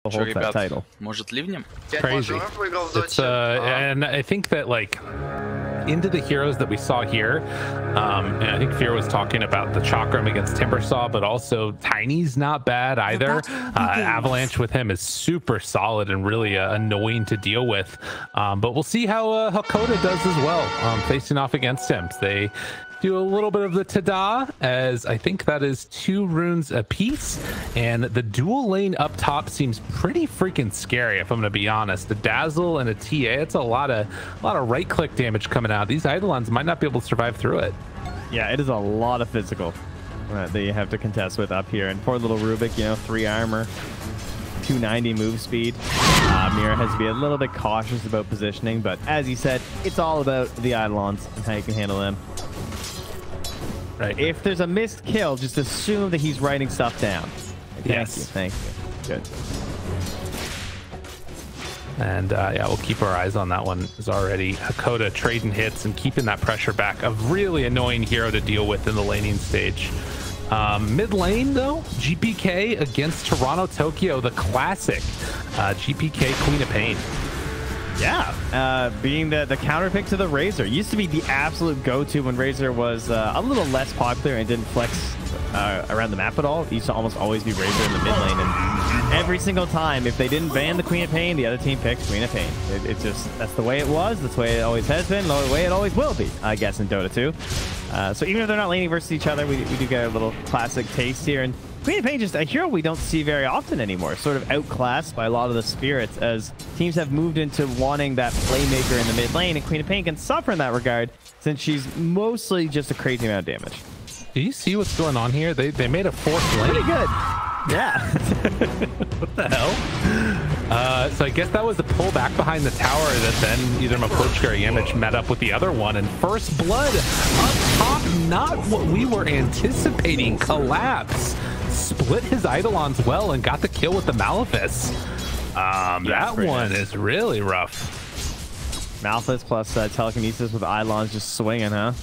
hold that title. Может ливнем? Crazy. It's and I think that like into the heroes that we saw here, and I think Fear was talking about the Chakram against Timbersaw, but also Tiny's not bad either. Avalanche with him is super solid and really annoying to deal with. But we'll see how Hakoda does as well, facing off against him. They do a little bit of the Tada, as I think that is 2 runes apiece, and the dual lane up top seems pretty freaking scary, if I'm gonna be honest. The Dazzle and a TA, it's a lot of right click damage coming out. These Eidolons might not be able to survive through it. Yeah, it is a lot of physical that you have to contest with up here. And poor little Rubick, you know, 3 armor, 290 move speed. Mira has to be a little bit cautious about positioning, but as you said, it's all about the Eidolons and how you can handle them. Right. If there's a missed kill, just assume that he's writing stuff down. Yes. Thank you. Good. And yeah, we'll keep our eyes on that one. Is already Hakoda trading hits and keeping that pressure back. A really annoying hero to deal with in the laning stage. Mid lane though, GPK against Toronto Tokyo, the classic GPK Queen of Pain. Yeah, being the counter pick to the Razor. Used to be the absolute go-to when Razor was a little less popular and didn't flex around the map at all. It used to almost always be Razor in the mid lane, and every single time, if they didn't ban the Queen of Pain, the other team picked Queen of Pain. It's just, that's the way it was, that's the way it always has been, the way it always will be, I guess, in Dota 2. So even if they're not laning versus each other, we do get a little classic taste here. And Queen of Pain, just a hero we don't see very often anymore, sort of outclassed by a lot of the spirits, as teams have moved into wanting that playmaker in the mid lane, and Queen of Pain can suffer in that regard since she's mostly just a crazy amount of damage. Do you see what's going on here? They made a 4th lane. Pretty good. Yeah. What the hell? So I guess that was the pull back behind the tower that then either Mapochka or Yamich met up with the other one, and first blood up top, not what we were anticipating. Collapse split his Eidolons well and got the kill with the Malefice. That one is really rough. Malefice plus telekinesis with Eidolons just swinging, huh?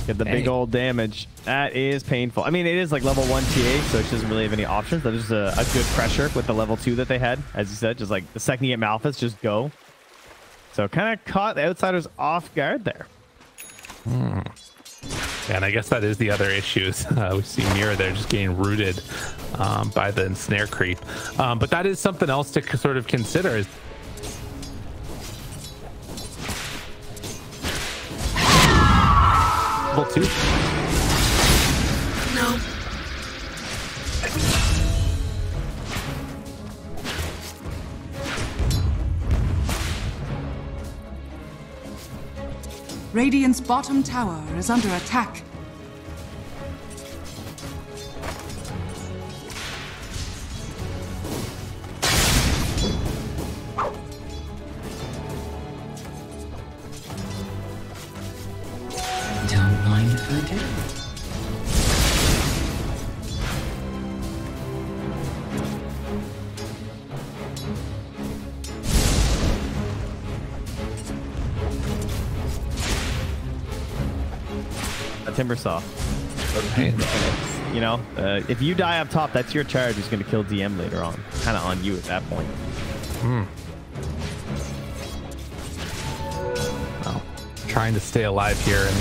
Get the big old damage. That is painful. I mean, it is like level 1 TA, so it doesn't really have any options. That is a good pressure with the level 2 that they had. As you said, just like the second you get Malefice, just go. So kind of caught the outsiders off guard there. And I guess that is the other issues. We see Mira there just getting rooted by the ensnare creep. But that is something else to sort of consider. Level 2. No. Radiant's bottom tower is under attack. Don't mind if I do. A Timbersaw. Okay. You know, if you die up top, that's your charge who's going to kill DM later on. Kind of on you at that point. Well, trying to stay alive here and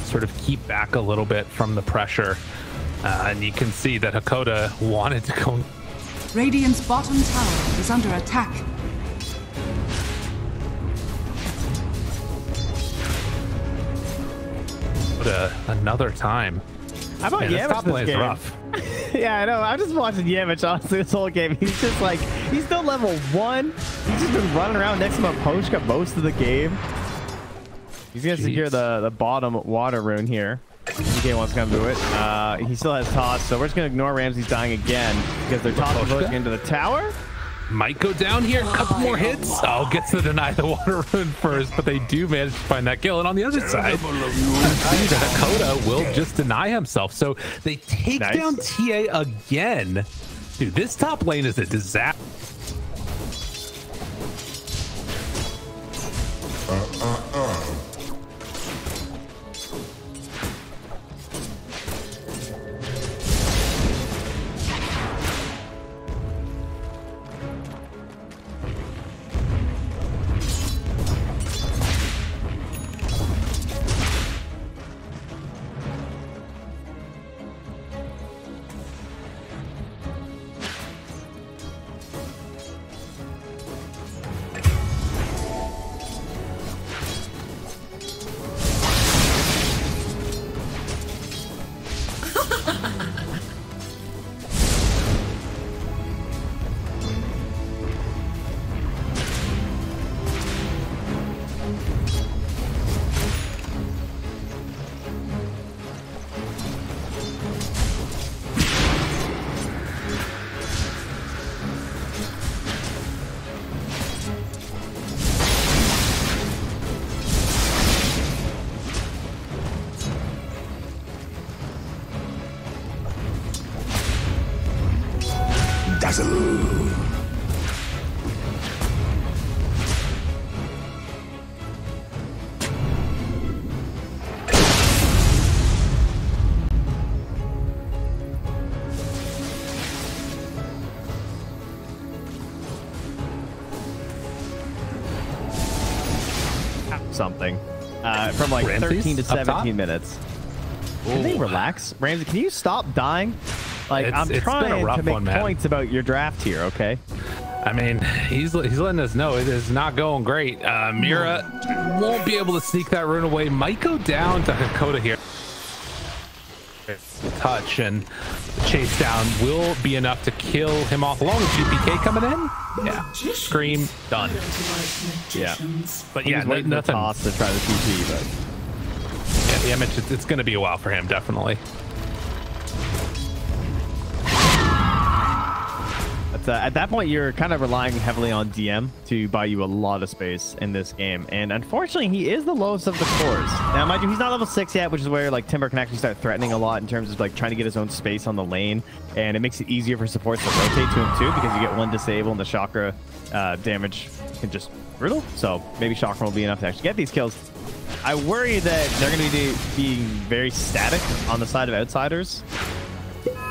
sort of keep back a little bit from the pressure. And you can see that Hakoda wanted to go. Radiant's bottom tower is under attack. Another time. How about Yamich Yamich this game? Rough. Yeah, I know. I'm just watching Yamich, honestly, this whole game. He's just like, he's still level 1. He's just been running around next to Mapochka most of the game. He's going to secure the bottom water rune here. DK wants to come to it. He still has toss, so we're just going to ignore Ramsey's dying again because they're tossing into the tower. Might go down here. A couple more hits. Oh, gets to deny the water rune first, but they do manage to find that kill. And on the other side, Hakoda will just deny himself. So they take down TA again. Dude, this top lane is a disaster. Something from like Ramsey's 13 to 17 minutes. Can they relax? Ramsey, can you stop dying? Like, I'm trying to make points about your draft here, okay? I mean, he's letting us know it is not going great. Mira won't be able to sneak that rune away. Might go down to Hakoda here. Touch and chase down will be enough to kill him off. Along with GPK coming in. Yeah, scream done. Yeah, but yeah, nothing. To try the TP, but yeah, the image. It's going to be a while for him, definitely. At that point, you're kind of relying heavily on DM to buy you a lot of space in this game, and unfortunately, he is the lowest of the cores. Now, mind you, he's not level 6 yet, which is where like Timber can actually start threatening a lot in terms of like trying to get his own space on the lane, and it makes it easier for supports to rotate to him too, because you get one disable and the chakra damage can just brutal. So maybe chakra will be enough to actually get these kills. I worry that they're going to be being very static on the side of outsiders.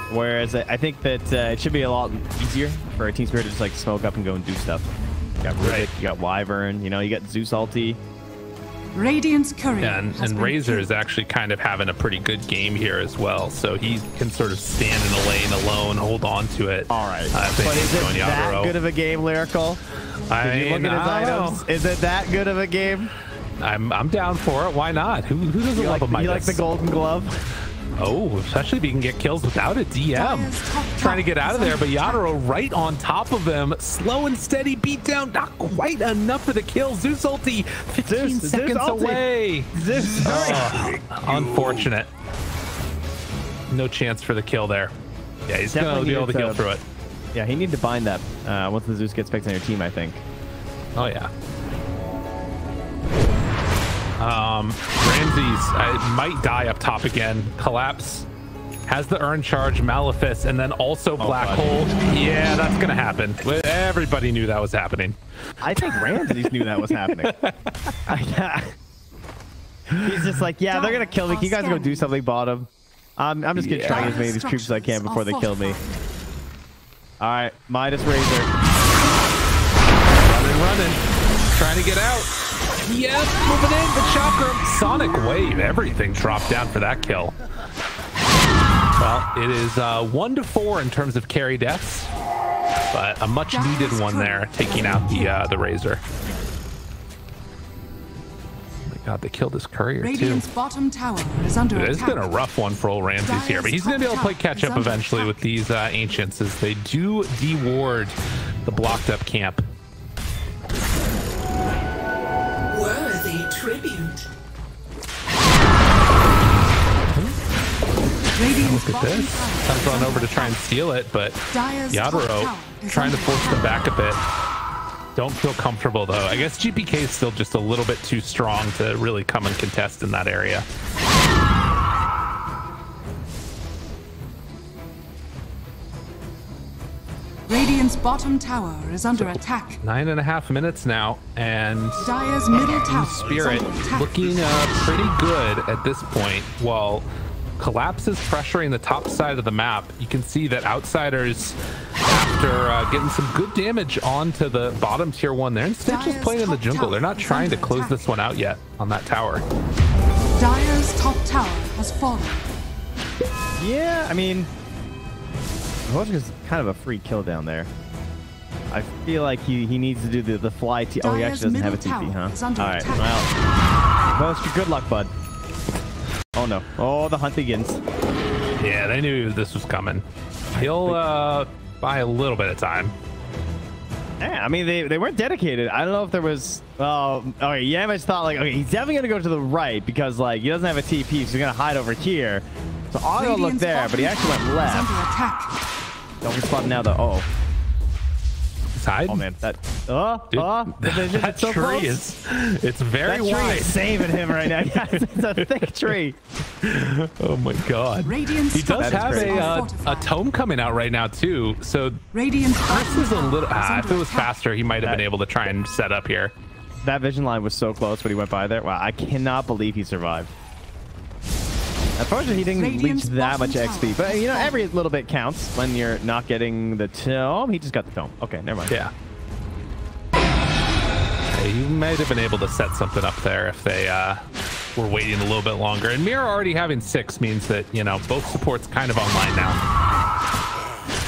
Whereas I think that it should be a lot easier for a TSpirit to just like smoke up and go and do stuff. You got Rubick, you got Wyvern, you know, you got Zeus ulti. Radiant's courier and Razor is actually kind of having a pretty good game here as well, so he can sort of stand in the lane alone, hold on to it. All right, but is it that good of a game, Lyrical? I mean, look at his items. Is it that good of a game? I'm down for it. Why not? Who doesn't love a Midas? You like the Golden Glove? Oh, especially if he can get kills without a DM. Trying to get out of there, but Yadro right on top of him. Slow and steady beat down. Not quite enough for the kill. Zeus ulti 15 seconds away. Zeus, unfortunate. No chance for the kill there. Yeah, he's going to be able to heal through it. Yeah, he needs to bind that once the Zeus gets picked on your team, I think. Oh, yeah. Ramses might die up top again. Collapse has the urn charge, Malefice, and then also Black Hole. Yeah, that's gonna happen. Everybody knew that was happening. I think Ramses knew that was happening. He's just like, yeah, they're gonna kill me. Can you guys go do something bottom? I'm just gonna try as many of these troops as I can before they kill me. All right, Midas Razor. Running, trying to get out. Yes, moving in, the chakra. Sonic Wave, everything dropped down for that kill. Well, it is 1-4 in terms of carry deaths, but a much needed one there, taking out the Razor. Oh my God, they killed his courier too. Bottom tower is under It's been a rough one for old Ramses here, but he's going to be able to play catch up eventually with these ancients as they do deward the blocked up camp. Worthy tribute. Look at this. Time to run over to try and steal it, but Yadro trying to force them back a bit. Don't feel comfortable though. I guess GPK is still just a little bit too strong to really come and contest in that area. Radiant's bottom tower is under attack. 9.5 minutes now, and Dire's middle tower Spirit looking pretty good at this point. While Collapse is pressuring the top side of the map, you can see that Outsiders, after getting some good damage onto the bottom tier 1 there, instead just playing in the jungle. They're not trying to close this one out yet on that tower. Dire's top tower has fallen. Yeah, I mean, Hoshka's kind of a free kill down there. I feel like he needs to do the fly TP. Oh, he actually doesn't have a TP, huh? All right, well, Hoshka, good luck, bud. Oh no! Oh, the hunt begins. Yeah, they knew this was coming. He'll buy a little bit of time. Yeah, I mean they weren't dedicated. I don't know if there was. Oh, okay. Yamich thought like, okay, he's definitely gonna go to the right because like he doesn't have a TP, so he's gonna hide over here. So I'll go look there, but he actually went left. Don't respond now though. Oh. hiding. Oh man, that the so tree it's very that wide. Tree is saving him right now. Yeah, it's a thick tree. Oh my god. He does have a tome coming out right now too. So this is a little. If it was faster, he might have been able to try and set up here. That vision line was so close when he went by there. Wow, I cannot believe he survived. Unfortunately, he didn't reach that much XP, but you know, every little bit counts when you're not getting the tome. He just got the tome. Okay, never mind. Yeah. He might have been able to set something up there if they were waiting a little bit longer. And Mira already having 6 means that, you know, both supports kind of online now.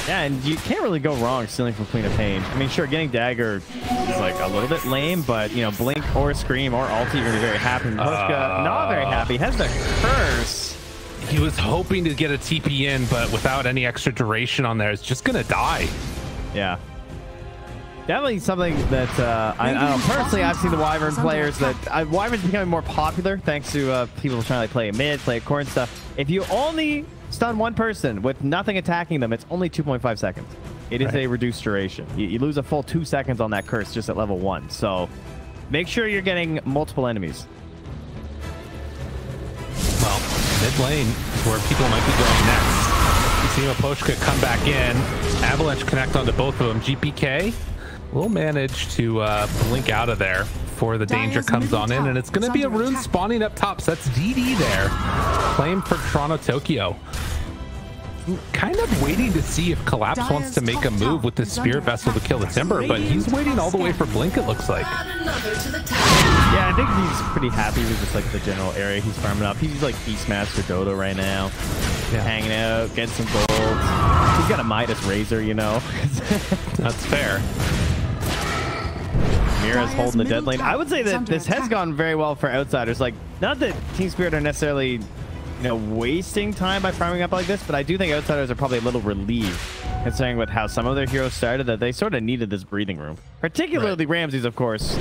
Yeah, and you can't really go wrong stealing from Queen of Pain. I mean, sure, getting Dagger is like a little bit lame, but, you know, Blink or Scream or Ulti, you're going to be very happy. Pushka, not very happy. Has the curse. He was hoping to get a TP in, but without any extra duration on there, it's just going to die. Yeah. Definitely something that I don't know. Personally, I've seen the Wyvern players that Wyvern's becoming more popular thanks to people trying to like, play mid, play core and stuff. If you only stun one person with nothing attacking them, it's only 2.5 seconds. It is a reduced duration. You lose a full 2 seconds on that curse just at level 1. So make sure you're getting multiple enemies. Well, mid lane is where people might be going next. You see Maposhka come back in. Avalanche connect onto both of them. GPK will manage to blink out of there before the danger comes on in, and it's going to be a rune spawning up top. So that's DD there, playing for Toronto Tokyo. Kind of waiting to see if Collapse wants to make a move with the Spirit Vessel to kill the Timber, but he's waiting all the way for Blink, it looks like. Yeah, I think he's pretty happy with just like the general area he's farming up. He's like Beastmaster Dota right now, hanging out, getting some gold. He's got a Midas Razor, you know. That's fair. Mira's holding the dead lane. I would say that this has gone very well for outsiders. Like, not that TSpirit are necessarily, you know, wasting time by farming up like this, but I do think outsiders are probably a little relieved, considering with how some of their heroes started, that they sort of needed this breathing room. Particularly Ramses, of course,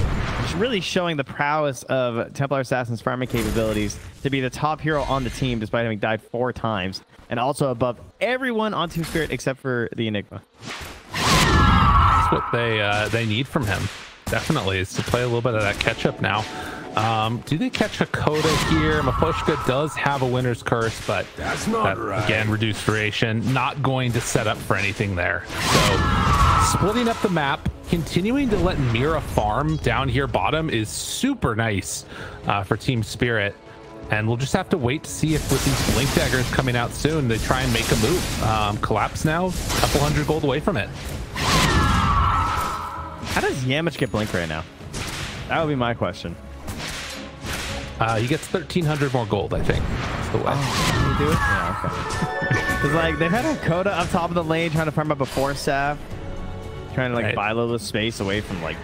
really showing the prowess of Templar Assassin's farming capabilities to be the top hero on the team, despite having died 4 times, and also above everyone on TSpirit except for the Enigma. That's what they need from him. Definitely, is to play a little bit of that catch-up now. Do they catch Hakoda here? Maposhka does have a Winter's Curse, but that's not right. Again, reduced duration. Not going to set up for anything there. So, splitting up the map, continuing to let Mira farm down here bottom is super nice for TSpirit. And we'll just have to wait to see if with these Blink Daggers coming out soon, they try and make a move. Collapse now, a couple hundred gold away from it. How does Yamich get Blink right now? That would be my question. He gets 1,300 more gold, I think. That's the way. Oh, can you do it? Yeah, okay. Because like they've had Hakoda up top of the lane trying to farm up a Force Staff, trying to like buy a little space away from like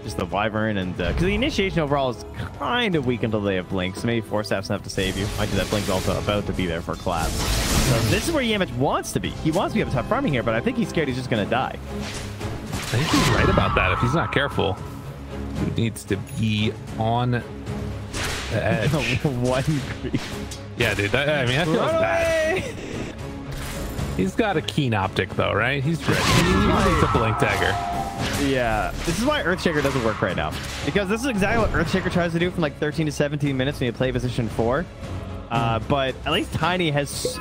just the Wyvern, and because the initiation overall is kind of weak until they have Blink, so maybe Force Staff's enough to save you. Like that Blink's also about to be there for Collapse. So this is where Yamich wants to be. He wants to be up top farming here, but I think he's scared he's just gonna die. I think he's right about that. If he's not careful, he needs to be on the edge. Yeah, dude. I mean, that feels bad. He's got a keen optic, though, right? He's ready. He needs a Blink Dagger. Yeah, this is why Earthshaker doesn't work right now, because this is exactly what Earthshaker tries to do from like 13 to 17 minutes when you play position 4. But at least Tiny has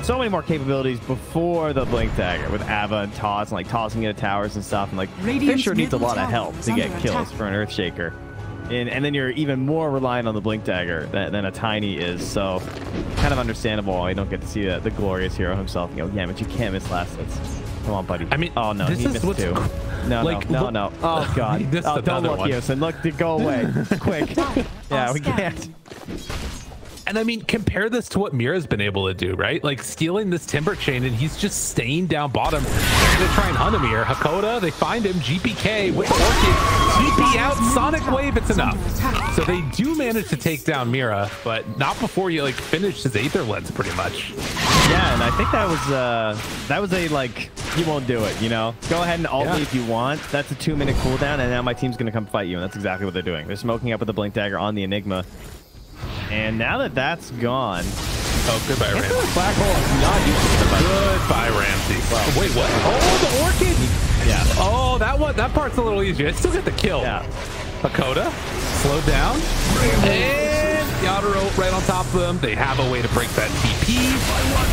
so many more capabilities before the Blink Dagger with Ava and Toss and like tossing into towers and stuff, and like Fisher needs a lot of help to get kills for an Earthshaker, and then you're even more reliant on the Blink Dagger than a Tiny is. So kind of understandable why you don't get to see the glorious hero himself. You know, yeah, but you can't miss last hits. Come on, buddy. I mean, oh no, this he missed too. No, like, no. Oh god. Oh, don't look, Houston. Look, go away, quick. Yeah, we can't. And I mean, compare this to what Mira's been able to do, right? Like stealing this Timber Chain, and he's just staying down bottom. They're going to try and hunt him here. Hakoda, they find him. GPK with the Orchid. TP out. Sonic Wave, it's enough. So they do manage to take down Mira, but not before you like finish his Aether Lens, pretty much. Yeah, and I think that was a like, you won't do it, you know? Go ahead and ult me if you want. That's a 2-minute cooldown, and now my team's going to come fight you, and that's exactly what they're doing. They're smoking up with the Blink Dagger on the Enigma. And now that that's gone, oh, goodbye, Ramsey. Black Hole is not used to the Goodbye, Ramsey. Wow. Wait, what? Oh, the Orchid! Yeah. Oh, that part's a little easier. I still get the kill. Yeah. Hakoda, slow down. And Yadaro right on top of them. They have a way to break that TP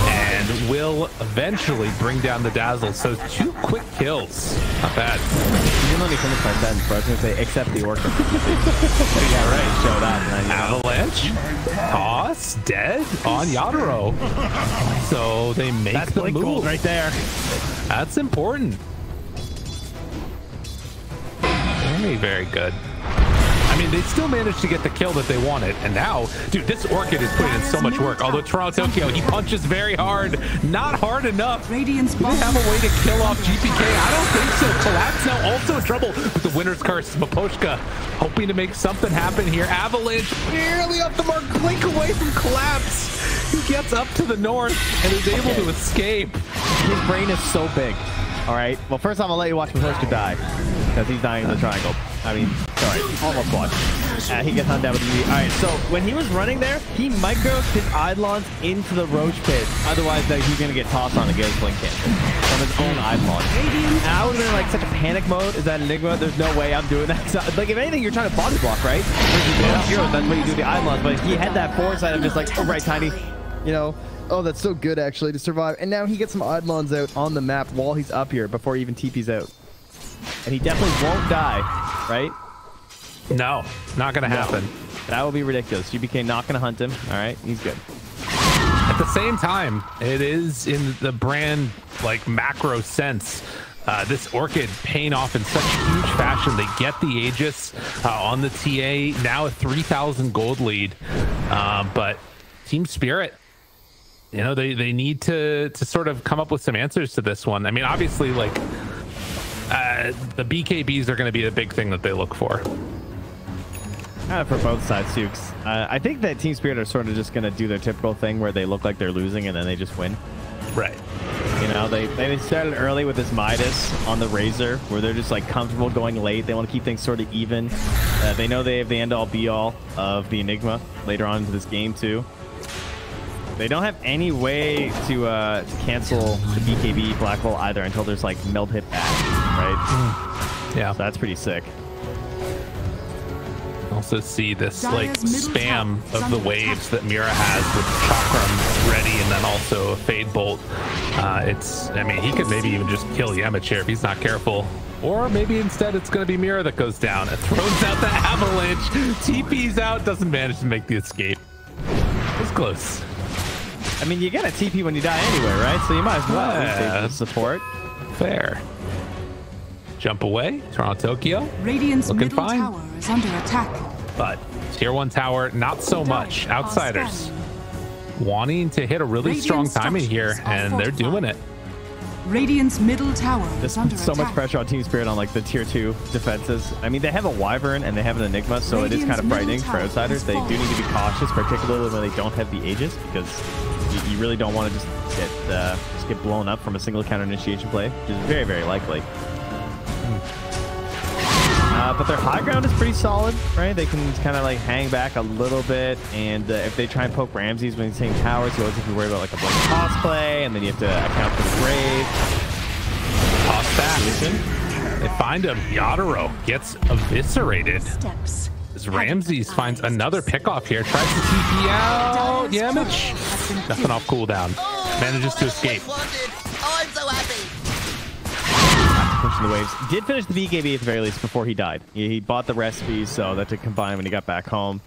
and will eventually bring down the Dazzle. So 2 quick kills. Not bad. You can only finish my sentence, but I was going to say, except the Orca. Yeah, right. Showed up. Avalanche. Toss. Dead on Yadaro. So they make the Blink move. gold right there. That's important. Very, very good. I mean, they still managed to get the kill that they wanted. And now, dude, this Orchid is putting in so much work. Although Toronto Tokyo, he punches very hard. Not hard enough. Do they have a way to kill off GPK? I don't think so. Collapse now also in trouble with the winner's curse. Maposhka hoping to make something happen here. Avalanche barely off the mark. Blink away from Collapse. He gets up to the north and is able to escape. His brain is so big. All right. Well, first off, I'll let you watch Maposhka die because he's dying in the triangle. I mean, sorry, almost watch. He gets hunted down with the. All right. So when he was running there, he microed his Eidolons into the Roach pit. Otherwise, he's gonna get tossed on and get his blink cancel from his own Eidolon. And I would have been like such a panic mode. Is that Enigma? There's no way I'm doing that. So, like, if anything, you're trying to body block, right? Heroes, that's what you do the Eidolons. But he had that foresight of just like, oh, right, Tiny. You know. Oh, that's so good, actually, to survive. And now he gets some Eidolons out on the map while he's up here before he even TP's out. And he definitely won't die, right? No, not going to happen. That would be ridiculous. GBK not going to hunt him. All right, he's good. At the same time, it is in the brand, like, macro sense. This Orchid paying off in such huge fashion. They get the Aegis on the TA. Now a 3,000 gold lead. But TSpirit, you know, they need to sort of come up with some answers to this one. I mean, obviously, like, the BKBs are going to be a big thing that they look for. For both sides, too. I think that TSpirit are sort of just going to do their typical thing where they look like they're losing and then they just win. Right. You know, they started early with this Midas on the Razor where they're just like comfortable going late. They want to keep things sort of even. They know they have the end-all be-all of the Enigma later on into this game, too. They don't have any way to cancel the BKB Black Hole either until there's like meld hit back, right? Yeah. So that's pretty sick. Also see this like spam of the waves that Mira has with Chakram ready and then also a Fade Bolt. I mean, he could maybe even just kill Yemich here if he's not careful. Or maybe instead it's going to be Mira that goes down. It throws out the Avalanche. TP's out, doesn't manage to make the escape. It's close. I mean, you got a TP when you die anyway, right? So you might as well use support. Fair. Jump away. Toronto Tokyo. Radiant's looking middle fine. tower is under attack. But tier 1 tower, not so much. Outsiders wanting to hit a really strong timing here, and they're doing it. Radiant's middle tower is under so attack. much pressure on TSpirit on like the tier 2 defenses. I mean, they have a Wyvern and they have an Enigma, so it is kind of frightening for outsiders. They do need to be cautious, particularly when they don't have the Aegis, because you really don't want to just get blown up from a single counter initiation play, which is very, very likely. But their high ground is pretty solid, right? They can kind of like hang back a little bit, and if they try and poke Ramses when he's saying towers, you always have to worry about like a blink toss play, and then you have to account for the grave. Toss back. They find him. Yadaro gets eviscerated. As Ramses finds another pickoff here, tries to TP out. Yemich, nothing off cooldown. Manages to escape. I'm so happy. Pushing the waves. Did finish the BKB at the very least before he died. He bought the recipes, so that to combine when he got back home.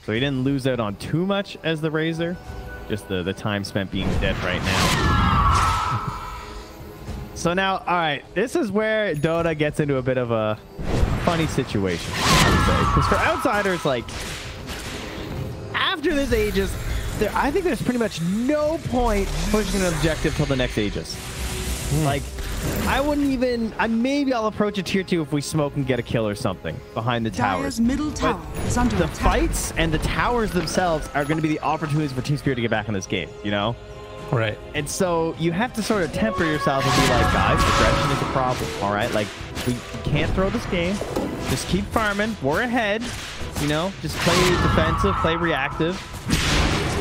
So he didn't lose out on too much as the Razor. Just the time spent being dead right now. So now, all right, this is where Dota gets into a bit of a funny situation, I would say. Because for outsiders, like, after this Aegis, I think there's pretty much no point pushing an objective till the next Aegis. Like, I wouldn't even. Maybe I'll approach a tier 2 if we smoke and get a kill or something behind the towers. Dire's middle tower is under the attack. fights and the towers themselves are going to be the opportunities for TSpirit to get back in this game, you know? Right. And so you have to sort of temper yourself and be like, guys, aggression is a problem, all right? Like, we can't throw this game. Just keep farming. We're ahead. You know, just play defensive, play reactive.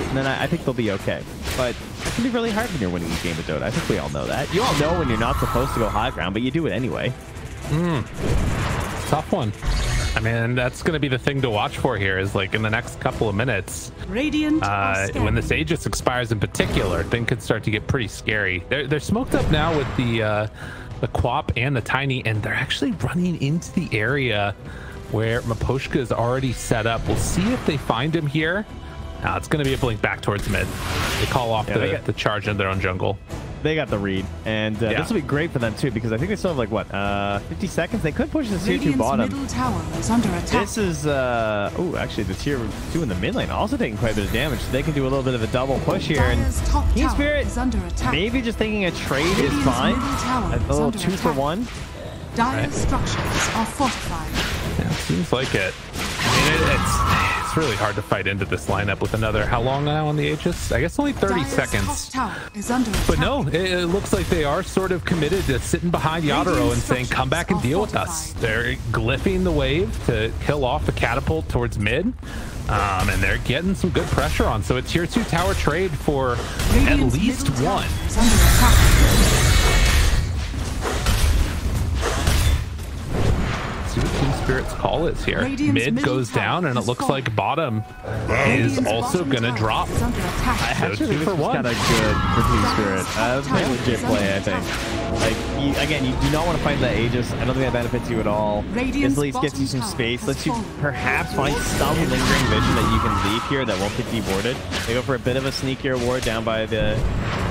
And then I think they'll be okay. But It can be really hard when you're winning a game of Dota. I think we all know that. You all know when you're not supposed to go high ground, but you do it anyway. Tough one. I mean, that's going to be the thing to watch for here is like in the next couple of minutes. Radiant when this Aegis expires in particular, things could start to get pretty scary. They're smoked up now with the Quap and the Tiny, and they're actually running into the area where Miposhka is already set up. We'll see if they find him here. Now it's going to be a blink back towards mid. They call off the charge in their own jungle. They got the read, and this will be great for them too because I think they still have like what 50 seconds. They could push the tier 2 bottom. Middle tower is under attack. This is oh, actually the tier 2 in the mid lane also taking quite a bit of damage, so they can do a little bit of a double push here. And TSpirit maybe just thinking a trade is fine. A little 2 for 1. Dire structures are fortified. Yeah, seems like it. I mean, it's really hard to fight into this lineup with another, how long now on the Aegis? I guess only 30 seconds. But no, it looks like they are sort of committed to sitting behind Yatoro and saying, come back and deal with us. They're glyphing the wave to kill off the catapult towards mid. And they're getting some good pressure on. So a tier 2 tower trade for at least one. See what TSpirit's call is here. Mid goes down, and it looks like bottom is also gonna drop. So 2 for 1. Kind of good for TSpirit. That's a pretty legit play, I think. Like again, you do not want to fight that Aegis. I don't think that benefits you at all. This at least gets you some space. Lets you perhaps find some lingering vision that you can leave here that won't get dewarded. They go for a bit of a sneakier ward down by the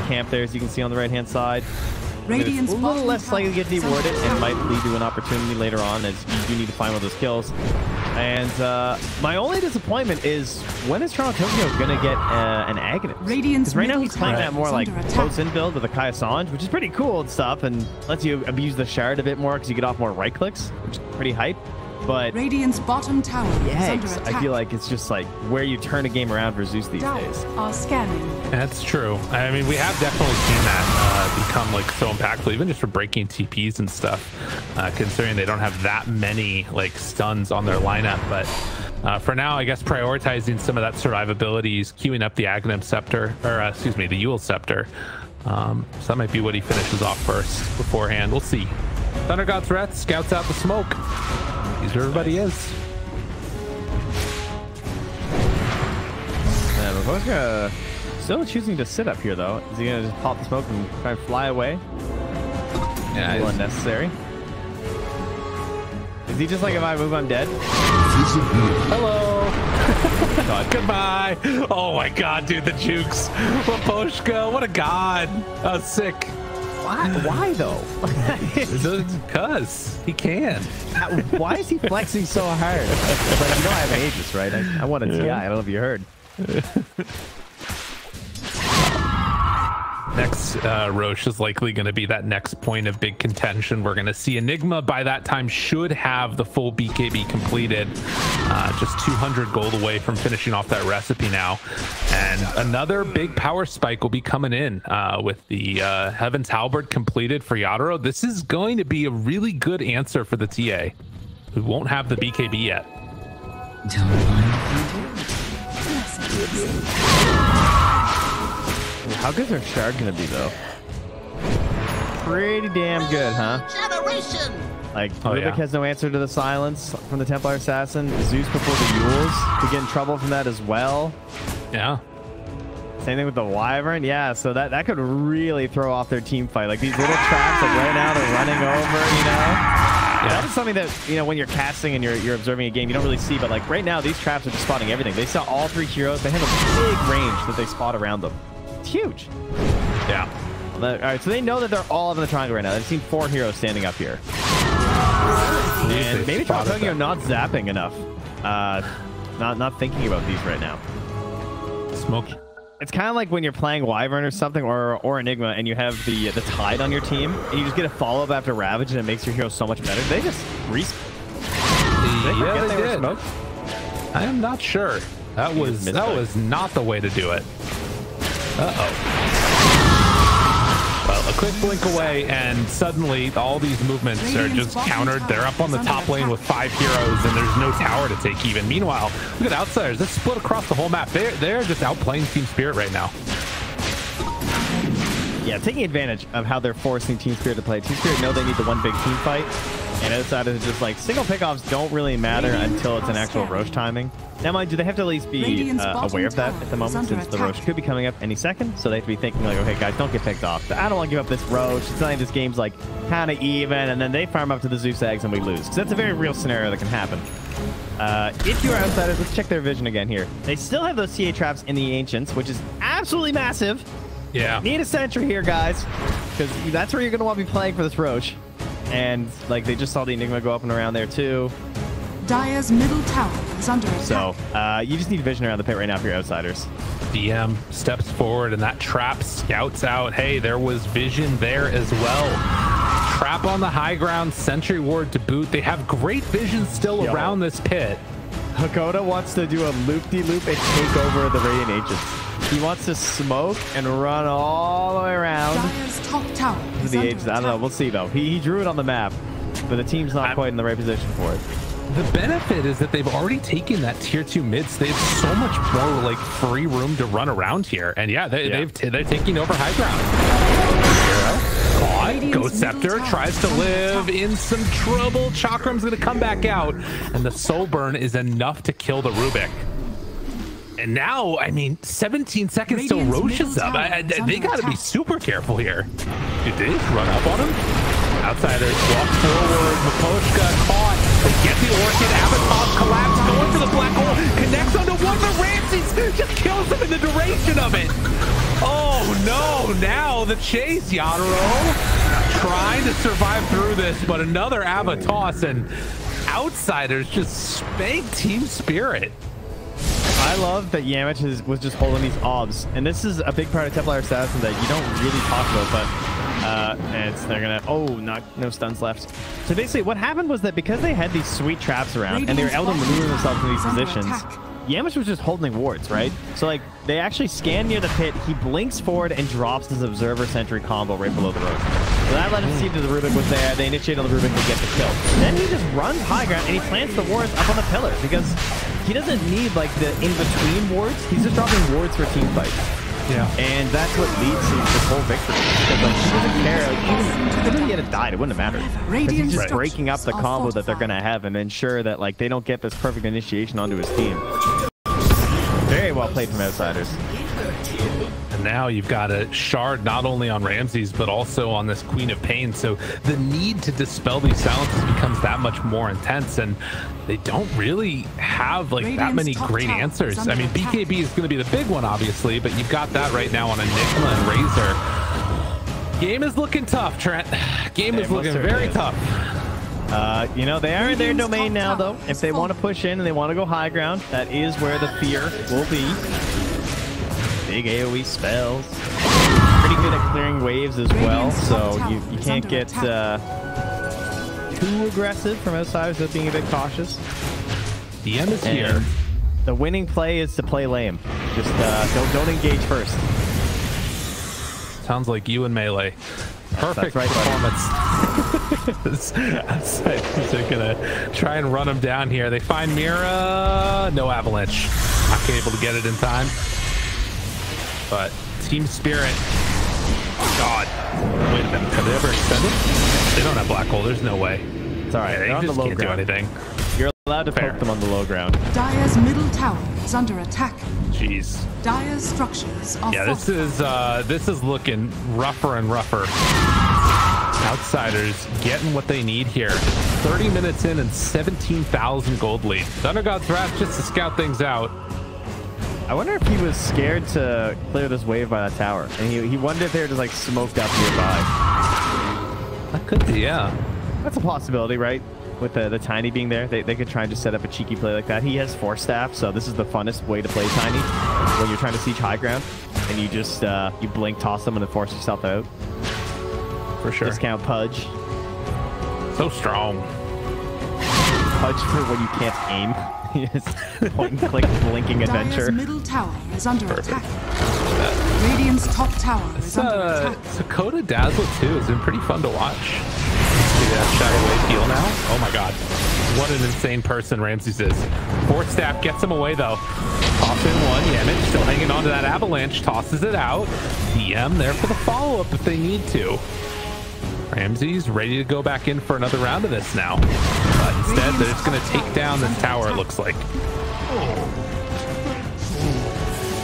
camp there, as you can see on the right-hand side. It's a little less likely to get dewarded and might lead to an opportunity later on, as you do need to find one of those kills. And my only disappointment is, when is Toronto Tokyo going to get an Aghanim? Because right now he's playing that more like close-in build with a Kai Sange, which is pretty cool and stuff, and lets you abuse the shard a bit more because you get off more right clicks, which is pretty hype. But Radiant's bottom tower is under attack. I feel like it's just like where you turn a game around for Zeus these days. Are scanning. That's true. I mean, we have definitely seen that become like so impactful, even just for breaking TPs and stuff, considering they don't have that many like stuns on their lineup. But for now, I guess prioritizing some of that survivability is queuing up the Aghanim Scepter, or excuse me, the Yule Scepter. So that might be what he finishes off first beforehand. We'll see. Thunder God Threat scouts out the smoke. He's where everybody is. Yeah, Miposhka still choosing to sit up here though. Is he gonna just pop the smoke and try and fly away? Yeah, a little unnecessary. Is he just like, if I move, I'm dead? Hello. Goodbye. Oh my god, dude, the jukes. Miposhka, what a god. Sick. Why though? Because he can. Why is he flexing so hard? Like, you know I have an Aegis, right? I want a TI. I don't know if you heard. Next, Roche is likely going to be that next point of big contention. We're going to see Enigma by that time should have the full BKB completed. Just 200 gold away from finishing off that recipe now. And another big power spike will be coming in with the Heaven's Halberd completed for Yatoro. This is going to be a really good answer for the TA, who won't have the BKB yet. How good is our shard gonna be though? Pretty damn good, huh? Generation. Like Rubick has no answer to the silence from the Templar Assassin. Zeus before the Yules could get in trouble from that as well. Yeah. Same thing with the Wyvern. Yeah, so that could really throw off their team fight. Like these little traps, like right now they're running over, you know? Yeah. That is something that, you know, when you're casting and you're observing a game, you don't really see. But like right now, these traps are just spotting everything. They saw all 3 heroes. They have a big range that they spot around them. It's huge. Yeah. All right, so they know that they're all in the triangle right now. They've seen 4 heroes standing up here. And maybe Tokyo not zapping enough. Not thinking about these right now. Smoke. It's kind of like when you're playing Wyvern or something, or Enigma, and you have the Tide on your team, and you just get a follow-up after Ravage, and it makes your hero so much better. They just respawn. Yeah, they did. I am not sure. That was not the way to do it. Well, a quick blink away, and suddenly all these movements are just countered. They're up on the top lane with 5 heroes, and there's no tower to take even. Meanwhile, look at Outsiders. They're split across the whole map. They're just outplaying TSpirit right now. Yeah, taking advantage of how they're forcing TSpirit to play. TSpirit know they need the one big team fight, and Outsiders is just like single pickoffs don't really matter until it's an actual Roche timing. Now, mind you, they have to at least be aware of that at the moment, since the Roche could be coming up any second. So they have to be thinking like, okay, guys, don't get picked off. I don't want to give up this Roche. It's not like this game's like kind of even, and then they farm up to the Zeus eggs and we lose. Because that's a very real scenario that can happen. If you're Outsiders, let's check their vision again here. They still have those CA traps in the Ancients, which is absolutely massive. Yeah. Need a sentry here, guys, because that's where you're going to want to be playing for this Roche. And like they just saw the Enigma go up and around there too. Dire's middle tower is under attack. So you just need vision around the pit right now for your Outsiders. DM steps forward and that trap scouts out. Hey, there was vision there as well. Trap on the high ground, sentry ward to boot. They have great vision still around this pit. Hakoda wants to do a loop-de-loop and take over the Radiant Ancients. He wants to smoke and run all the way around. Dire's top tower is the under Ancients. I don't know. We'll see though. He drew it on the map, but the team's not quite in the right position for it. The benefit is that they've already taken that tier 2 mids. They have so much more like free room to run around here, and yeah, they're taking over high ground. Ghost Scepter tries to live in some trouble. Chakram's gonna come back out, and the soul burn is enough to kill the Rubick. And now, I mean, 17 seconds till Roche is up. They gotta be super careful here. Did they run up on him? Outsiders walk forward. Maposhka caught. They get the Orchid. Avatar collapse. Going for the black hole. Connects onto one, but Ramses just kills him in the duration of it. Oh no! Now the chase, Yatoro trying to survive through this, but another Avatar and Outsiders just spank TSpirit. I love that Yamich was just holding these obs, and this is a big part of Templar Assassin that you don't really talk about, but and they're gonna no stuns left. So basically what happened was that because they had these sweet traps around and they were able to maneuver themselves in these positions, Yamich was just holding wards, right? So like they actually scan near the pit, he blinks forward and drops his observer sentry combo right below the road. So that let him see that the Rubick was there. They initiate on the Rubick to get the kill. Then he just runs high ground and he plants the wards up on the pillar because he doesn't need like the in-between wards. He's just dropping wards for team fights. Yeah. And that's what leads to this whole victory. Because like he doesn't care. Like, even if he had died, it wouldn't have mattered. Because he's just breaking up the combo that they're gonna have and ensure that like they don't get this perfect initiation onto his team. Very well played from Outsiders. And now you've got a shard not only on Ramses, but also on this Queen of Pain. So the need to dispel these silences becomes that much more intense. And they don't really have like that many great answers. I mean, BKB is going to be the big one, obviously, but you've got that right now on Enigma and Razor. Game is looking tough, Trent. Game is looking very tough. You know, they are in their domain now, though. If they want to push in and they want to go high ground, that is where the fear will be. Big AoE spells. Pretty good at clearing waves as well, so you can't get too aggressive from Outsiders without being a bit cautious. The end is here. The winning play is to play lame. Just don't engage first. Sounds like you and Melee. Perfect right, performance. Outsiders are gonna try and run them down here. They find Mira. No avalanche. Not able to get it in time. But TSpirit. Oh God. Wait a minute. Have they ever extended? They don't have black hole. There's no way. It's all right. They just can't do anything. You're allowed to poke them on the low ground. Dire's middle tower is under attack. Jeez. Dire's structures are this is looking rougher and rougher. Outsiders getting what they need here. 30 minutes in and 17,000 gold lead. Thunder God's Wrath just to scout things out. I wonder if he was scared to clear this wave by that tower, and he wondered if they were just like smoked up nearby. That could be, yeah. That's a possibility, right? With the Tiny being there, they could try and just set up a cheeky play like that. He has Force Staff, so this is the funnest way to play Tiny when you're trying to siege high ground, and you just you blink, toss them, and then force yourself out. For sure. Discount Pudge. So strong. Pudge for when you can't aim. Yes. Point and click blinking adventure. Dire's middle tower is under attack. Radiant's top tower is under attack. Dakota Dazzle too has been pretty fun to watch. See that Shadow Wave heal now? Oh my God. What an insane person Ramses is. Force Staff gets him away though. Toss in one. Yemen still hanging on to that avalanche. Tosses it out. DM there for the follow-up if they need to. Ramsey's ready to go back in for another round of this now. But instead, they're just going to take down this tower, it looks like.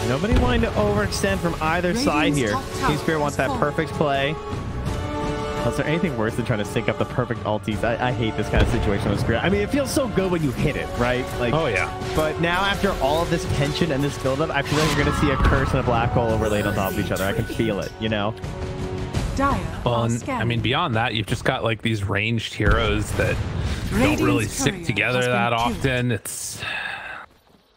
Nobody wanting to overextend from either side here. TSpirit wants that perfect play. Is there anything worse than trying to sync up the perfect ultis? I hate this kind of situation with Spirit. I mean, it feels so good when you hit it, right? Like, oh yeah. But now after all of this tension and this buildup, I feel like we're going to see a curse and a black hole overlaid on top of each other. I can feel it, you know? Well, and, I mean, beyond that, you've just got like these ranged heroes that don't really stick together that often. It's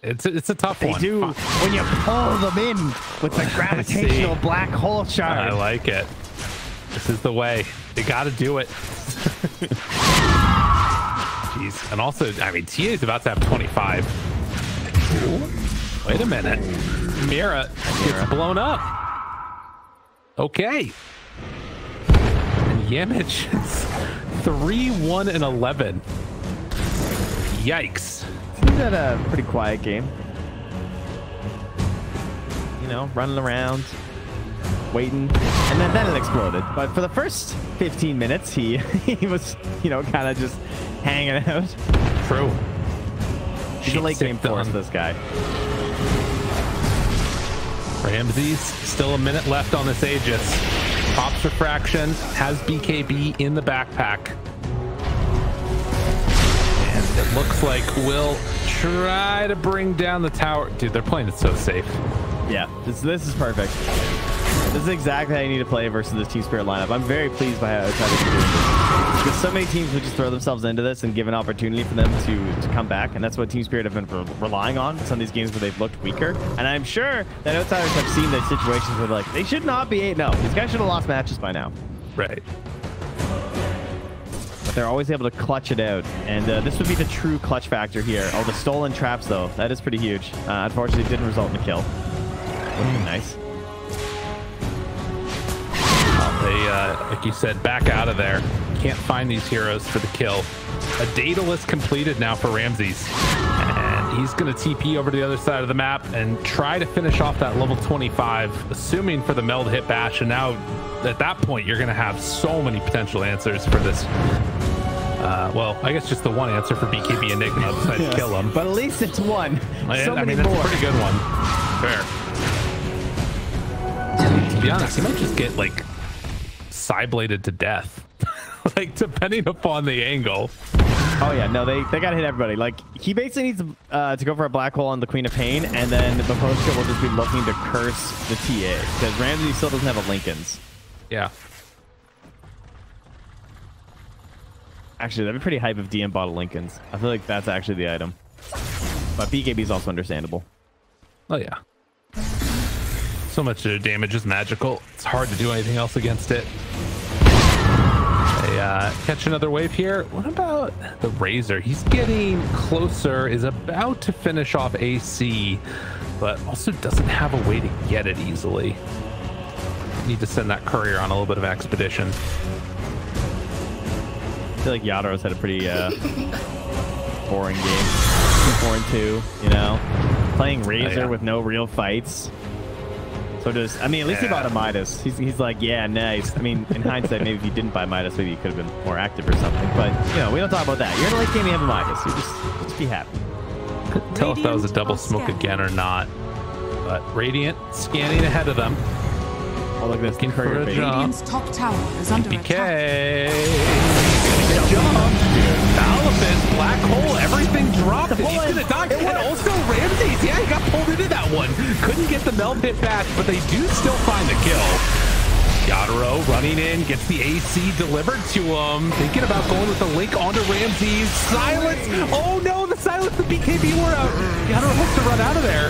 a tough one. They do when you pull them in with the gravitational black hole shard. I like it. This is the way. They got to do it. Jeez. And also, I mean, TA is about to have 25. Wait a minute. Mira gets blown up. Okay. And Yamich is 3-1 and 11. Yikes. He's had a pretty quiet game. You know, running around, waiting, and then it exploded. But for the first 15 minutes, he was, you know, kind of just hanging out. True. He's a late game force, this guy. Ramsey's still a minute left on this Aegis. Pops Refraction, has BKB in the backpack. And it looks like we'll try to bring down the tower. Dude, they're playing it so safe. Yeah, this is perfect. This is exactly how you need to play versus this TSpirit lineup. I'm very pleased by how they're doing this. Because so many teams would just throw themselves into this and give an opportunity for them to come back, and that's what TSpirit have been relying on some of these games where they've looked weaker. And I'm sure that outsiders have seen those situations where like they should not be 8-0. These guys should have lost matches by now. Right. But they're always able to clutch it out, and this would be the true clutch factor here. Oh, the stolen traps though, that is pretty huge. Unfortunately, it didn't result in a kill. Nice. They, like you said, back out of there. Can't find these heroes for the kill. A Daedalus completed now for Ramses. And he's going to TP over to the other side of the map and try to finish off that level 25, assuming for the meld hit bash. And now, at that point, you're going to have so many potential answers for this. Well, I guess just the one answer for BKB Enigma besides kill him. But at least it's one. So I mean, that's a pretty good one. Fair. To be honest, he might just get, like, side-bladed to death. Like, depending upon the angle. Oh yeah, no, they gotta hit everybody. Like, he basically needs to go for a black hole on the Queen of Pain, and then the Poshka will just be looking to curse the TA, because Ramsey still doesn't have a Lincoln's. Yeah. Actually, that'd be pretty hype if DM bought a Lincoln's. I feel like that's actually the item. But BKB is also understandable. Oh yeah. So much of the damage is magical. It's hard to do anything else against it. They catch another wave here. What about the Razor? He's getting closer, is about to finish off AC, but also doesn't have a way to get it easily. Need to send that courier on a little bit of expedition. I feel like Yadaro's had a pretty boring game. 2-4-2, you know? Playing Razor with no real fights. So just, I mean, at least he bought a Midas. He's like, yeah, nice. I mean, in hindsight, maybe if you didn't buy Midas, maybe you could have been more active or something. But, you know, we don't talk about that. You're in a late game, you have a Midas. You just be happy. Couldn't tell if that was a double smoke again or not. But Radiant scanning ahead of them. Oh, look at this. Looking for a jump. Radiant's top tower is under attack. Good job. Elephant, black hole, everything dropped. And he's gonna die. And also Ramses. Yeah, he got pulled into that one. Couldn't get the meld hit back, but they do still find the kill. Yadaro running in, gets the AC delivered to him. Thinking about going with the link onto Ramses. Silence. Oh no, the silence, the BKB were out. Yadaro has to run out of there.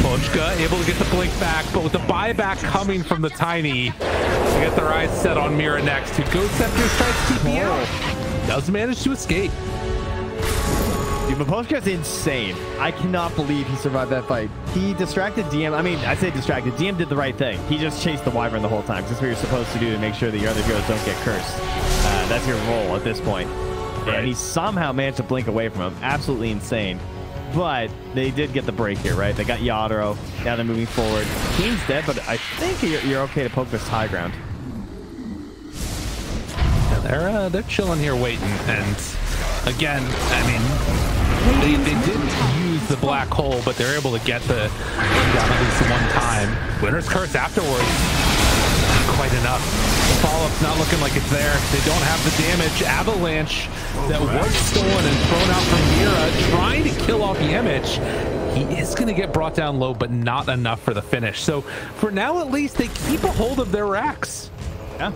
Pochka able to get the blink back, but with the buyback coming from the Tiny, they get their eyes set on Mira next, who goes Scepter, tries to TP out. Does manage to escape. Dude, but Pochka's insane. I cannot believe he survived that fight. He distracted DM. I mean, I say distracted. DM did the right thing. He just chased the Wyvern the whole time. That's what you're supposed to do to make sure that your other heroes don't get cursed. That's your role at this point. Right. And he somehow managed to blink away from him. Absolutely insane. but they did get the break here, right? They got Yadro. Now they're moving forward. Keen's dead, but I think you're okay to poke this high ground. Yeah, they're chilling here waiting, and again, I mean, they did use the black hole, but they're able to get the down at least one time. Winner's Curse afterwards, not quite enough. The follow-up's not looking like it's there. They don't have the damage. Avalanche that was stolen and thrown out from Mira, trying to kill off the image. He is going to get brought down low, but not enough for the finish. So for now, at least, they keep a hold of their racks. Yeah.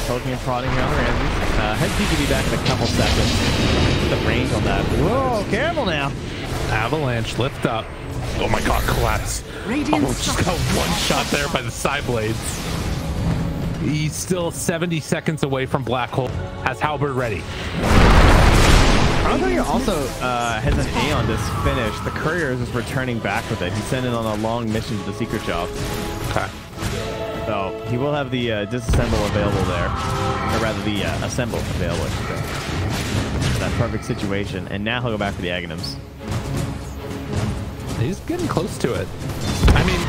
Poking and prodding around the Ramses. Head P could be back in a couple seconds. The range on that. Whoa, careful now. Avalanche, lift up. Oh my god, collapse. Just got one shot there by the side blades. He's still 70 seconds away from Black Hole. Has Halberd ready. I don't think he also has an A on this finish. The courier is just returning back with it. He's sending on a long mission to the secret shop. Okay. So he will have the disassemble available there, or rather the assemble available, I should say. That perfect situation, and now he'll go back for the Aghanims. He's getting close to it. I mean,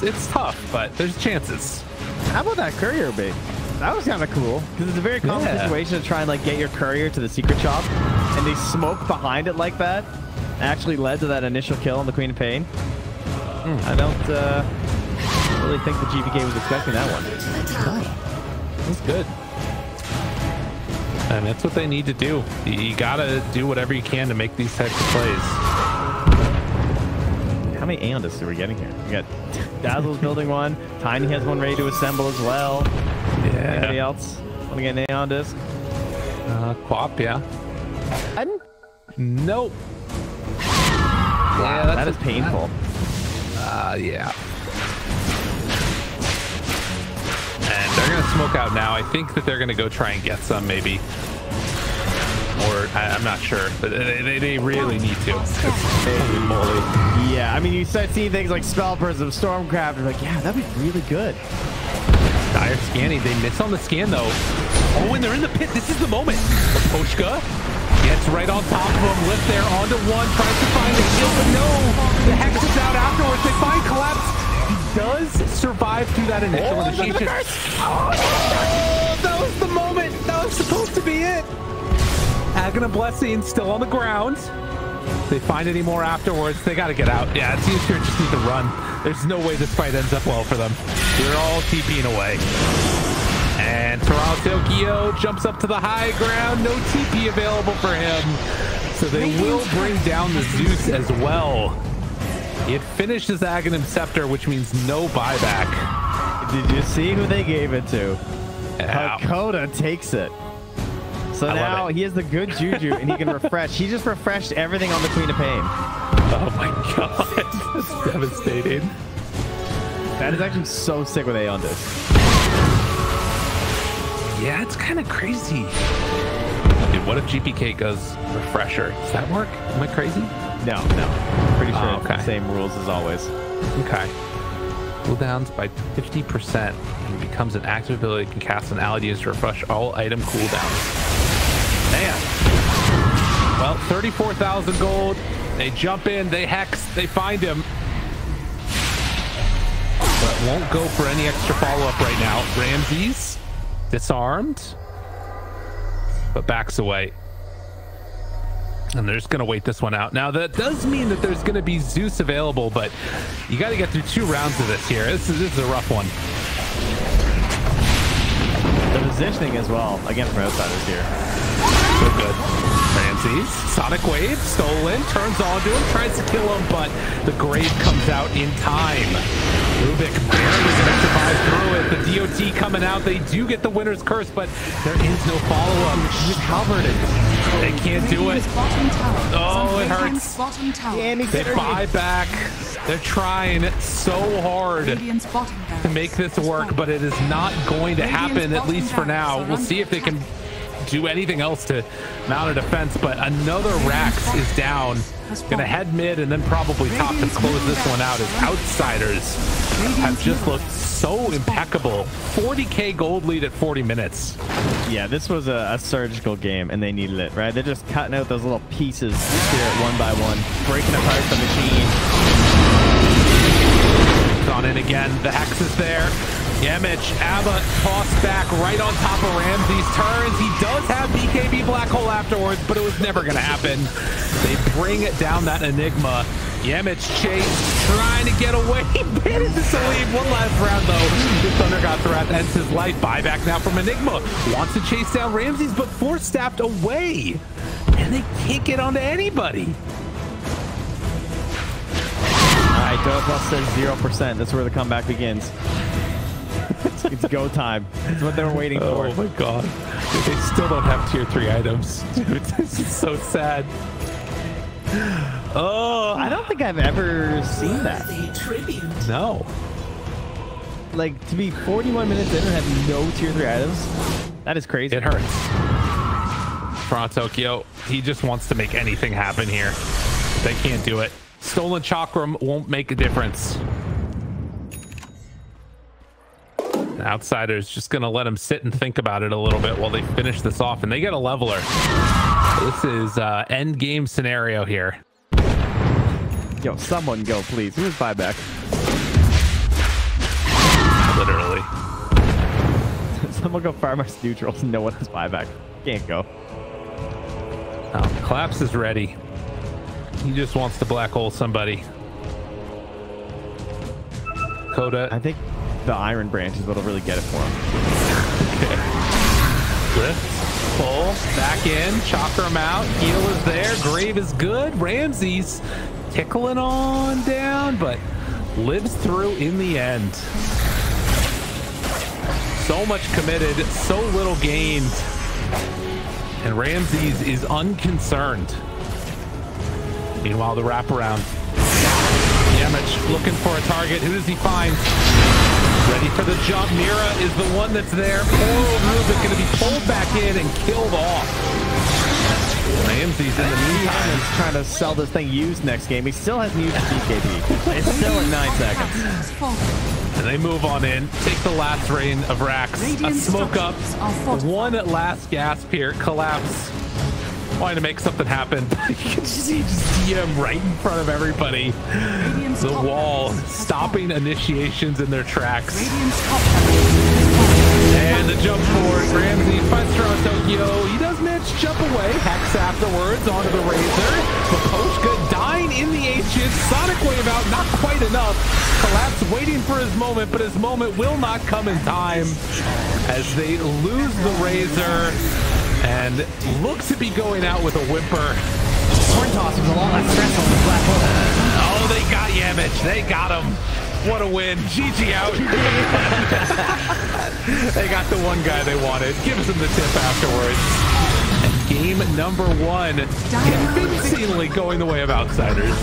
it's tough, but there's chances. How about that courier bait? That was kind of cool, because it's a very common situation to try and like get your courier to the secret shop, and they smoke behind it like that. Actually led to that initial kill on the Queen of Pain. I don't really think the GPK was expecting that one. That's good. And that's what they need to do. You gotta do whatever you can to make these types of plays. How many Aeondis are we getting here? We got Dazzle's building one. Tiny has one ready to assemble as well. Yeah. Anybody else want to get an Aeondis? Quap, yeah. Nope. Wow, that is painful. Yeah. And they're going to smoke out now. I think that they're going to go try and get some, maybe. Or, I'm not sure. But they really need to. Holy moly. Yeah, I mean, you start seeing things like Spell Prism, Stormcraft, and like, yeah, that'd be really good. Dire scanning. They miss on the scan, though. Oh, and they're in the pit. This is the moment. Poshka gets right on top of him. Lift there onto one. Tries to find the kill, but no. The Hex is out afterwards. They find Collapse. He does survive through that initial initiation. Oh, that was the moment. That was supposed to be it. Aghanim Blessing still on the ground. They find any more afterwards. They got to get out. Yeah, TSpirit just need to run. There's no way this fight ends up well for them. They're all TPing away. And Tokyo jumps up to the high ground. No TP available for him. So they will bring down the Zeus as well. It finishes Aghanim Scepter, which means no buyback. Did you see who they gave it to? Hakoda takes it. So now he has the good juju and he can refresh. He just refreshed everything on the Queen of Pain. Oh my god. That's devastating. That is actually so sick with Aeondis. Yeah, it's kind of crazy. Dude, what if GPK goes refresher? Does that work? Am I crazy? No. Pretty sure it's the same rules as always. Okay. Cooldowns by 50%. It becomes an active ability that can cast an ally to use to refresh all item cooldowns. Man. Well, 34,000 gold. They jump in, they hex, they find him. But won't go for any extra follow-up right now. Ramses disarmed, but backs away. And they're just going to wait this one out. Now, that does mean that there's going to be Zeus available, but you got to get through 2 rounds of this here. This is a rough one. The positioning as well, again, from outsiders here. So good. Ramses, Sonic Wave, stolen, turns onto him, tries to kill him, but the grave comes out in time. Rubick barely going to survive through it. The DOT coming out. They do get the winner's curse, but there is no follow-up. He's covered it. They can't do it. Oh, it hurts. They buy back. They're trying so hard to make this work, but it is not going to happen, at least for now. We'll see if they can do anything else to mount a defense, but another Rax is down. Gonna head mid and then probably top to close this one out, as outsiders have just looked so impeccable. 40k gold lead at 40 minutes. Yeah, this was a surgical game, and they needed it, right? They're just cutting out those little pieces here one by one, breaking apart the machine. On in again. The Hex is there. Yemich, Abba tossed back right on top of Ramsey's turns. He does have BKB Black Hole afterwards, but it was never going to happen. They bring it down that Enigma. Yemich chase, trying to get away. Manages to leave one last round, though. The Thunder God Threat ends his life. Buyback now from Enigma. Wants to chase down Ramsey's, but force-staffed away. And they can't get onto anybody. All right, dota2 says 0%. That's where the comeback begins. It's go time. That's what they were waiting for. Oh my god. They still don't have tier 3 items. Dude, this is so sad. Oh, I don't think I've ever seen that. No. Like, to be 41 minutes in and have no tier 3 items, that is crazy. It hurts. Toronto Tokyo, he just wants to make anything happen here. They can't do it. Stolen Chakram won't make a difference. Outsiders just gonna let him sit and think about it a little bit while they finish this off, and they get a leveler. This is end game scenario here. Yo, someone go, please. Who's buyback? Literally. Someone go farmers neutrals. No one has buyback. Can't go. Oh, Collapse is ready. He just wants to black hole somebody. Coda. I think the Iron Branch is what'll really get it for him. Okay. Lift, pull, back in, chakra him out. Heal is there. Grave is good. Ramsey's tickling on down, but lives through in the end. So much committed, so little gained. And Ramsey's is unconcerned. Meanwhile, the wraparound. Yemich looking for a target. Who does he find? Ready for the jump. Mira is the one that's there. Oh, Rubick going to be pulled back in and killed off. Ramsey's in the meantime. He's trying to sell this thing used next game. He still hasn't used BKB. It's still at 9 seconds. And they move on in. Take the last rain of racks. A smoke up. One last gasp here. Collapse. Trying to make something happen. You can see him right in front of everybody. The wall stopping initiations in their tracks. And the jump forward. Ramsey finds Tokyo. He does manage to jump away. Hex afterwards onto the Razor. Maposhka dying in the ancient. Sonic Wave out, not quite enough. Collapse waiting for his moment, but his moment will not come in time as they lose the Razor. And look to be going out with a whimper. Horn toss was a lot less stressful than Black Hole. Oh, they got Yemich. They got him. What a win. GG out. They got the one guy they wanted. Gives them the tip afterwards. And game number 1 convincingly going the way of Outsiders.